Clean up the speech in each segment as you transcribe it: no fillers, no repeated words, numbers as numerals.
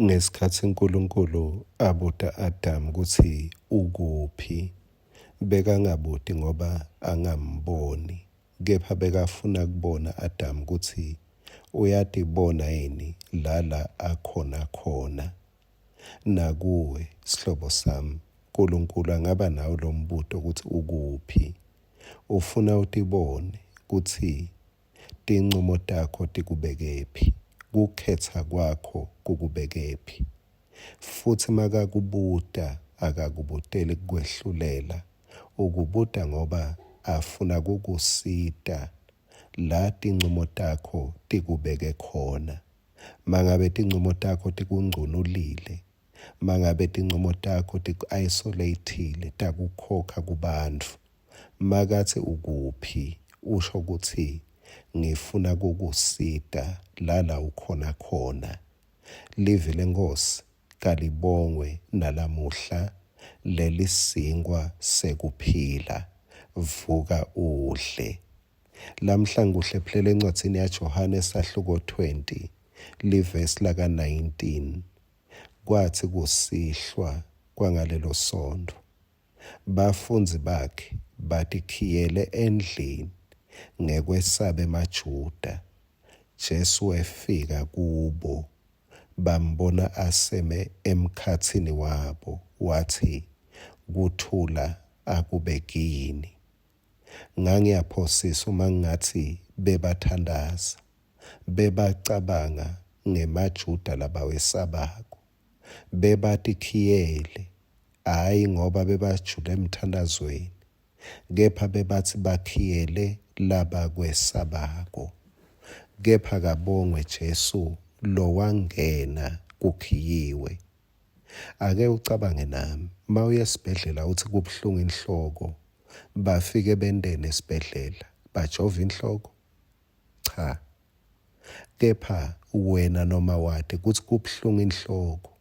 Ngesikhathi uNkulunkulu abuta Adam ukuthi ukuphi, bekangabudi ngoba angamboni, kepha bekafuna kubona Adam ukuthi uyadibona yini la akhona khona. Nakuwe sihlobo sami, uNkulunkulu angaba nawo lo mbuto ukuthi ukuphi. Ufuna utibone ukuthi tincumo takho tikubekephi, kukhetha kwakho kukubekephi. Futhi makakubuta akakubuteli kukwehlulela, ukubuta ngoba afuna kukusita la tincumo takho tikubeke khona. Mangabe tincumo takho tikungcunulile, mangabe tincumo takho tiku-isolate'ile takukhokha kubantfu, makathi ukuphi usho ukuthi ngifuna kukusita la ukhona khona. Livi leNkosi kalibongwe nalamuhla, lelisingwa sekuphila. Vuka udle. Lamhla nguhlephelela encwadzini yaJohane esahluko 20 livesi laka 19. Kwathi kusihlwa kwangalelo sonto, bafundzi bakhe batikhiyele endlini ngekwesaba emaJuda. Jesu efika kubo, bambona aseme emkhatsini wabo, wathi kuthula akube kini. Ngangiyaphosisa uma ngingathi bebathandaza, bebacabanga ngemaJuda labawesabako, bebatikhiyele, hhayi ngoba bebajule emthandazweni, kepha bebathi bakhiyele labakwesabako. Kepha kabongwe Jesu lo wangena kukhiyiwe. Ake ucabange nami, mawuye esibhedlela uthi kubuhlungu inhloko, bafike bendene esibhedlela bajova inhloko? Cha. Kepha wena noma wade kuthi kubuhlungu inhloko,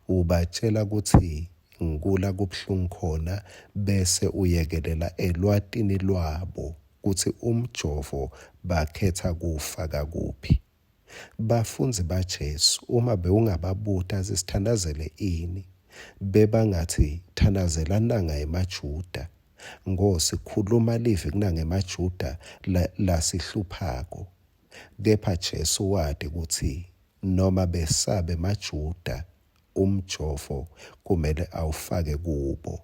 ubatshela ukuthi ngikula kubuhlungu khona, bese uyekelela elwatini lwabo kuthi umjovo bakhetha kuwufaka kuphi. Bafundzi baJesu uma bewungababuta azisithandazele ini, bebangathi thandazela nanga emaJuda, ngosikhuluma livi kunanga emaJuda lasihluphako. Kepha Jesu wadi ukuthi noma besaba emaJuda, umjovo kumele awufake kubo.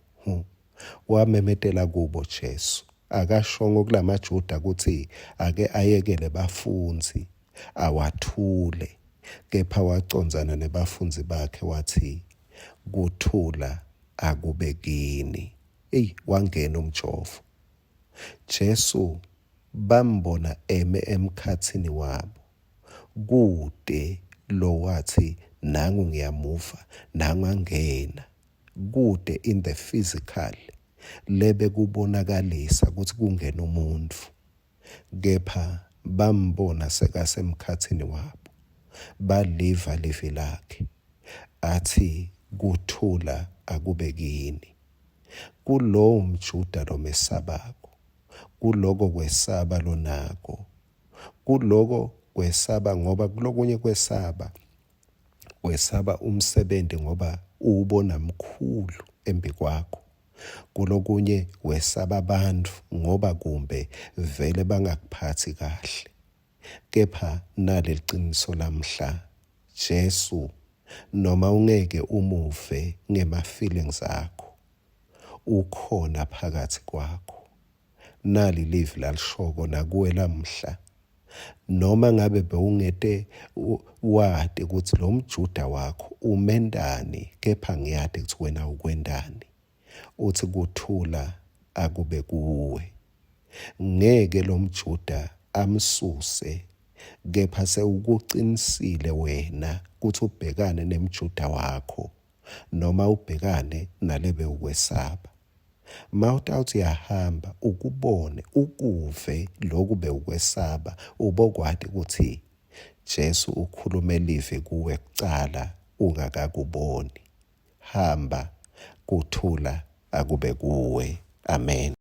Wamemetela kubo Jesu, akashongo kulamaJuda ukuthi ake ayekele bafundzi awathule, kepha wacondzana nebafundzi bakhe wathi kuthula akube kini. Wangena umjovo. Jesu bambona eme emkhatsini wabo, kude lo wathi nangu ngiyamuva, nangu angena. Kude in the physical, lebe kubonakalisa ukuthi kungena umuntu. Kepha bambona sekasemkhatsini wabo, baliva livi lakhe, athi kuthula akube kini. Kulowo mJuda lo mesabako, kuloko kwesaba lonako, kuloko kwesaba ngoba kulokunye kwesaba, wesaba umsebenzi ngoba uwubona mkhulu embi kwakho. Kulokunye wesaba abantu ngoba kumbe vele bangakuphathi kahle. Kepha naleli qiniso lamhla, Jesu noma ungeke umuve ngema-feelings akho, ukhona phakathi kwakho. Nali livi lalishoko nakuwe lamhla, noma ngabe bewungete wadi ukuthi lo mJuda wakho umendani, kepha ngiyade ukuthi wena ukwendani. Uthi kuthula akube kuwe. Ngeke lo mJuda amsuse, kepha sewukuqinisile wena ukuthi ubhekane nemJuda wakho, noma ubhekane nalebe ukwesaba. Mawuthi uyahamba ukubone, ukuve lokhu bewukwesaba, ubokwadi ukuthi Jesu ukhulume livi kuwe kucala ungakakuboni. Hamba, kuthula akube kuwe. Amen.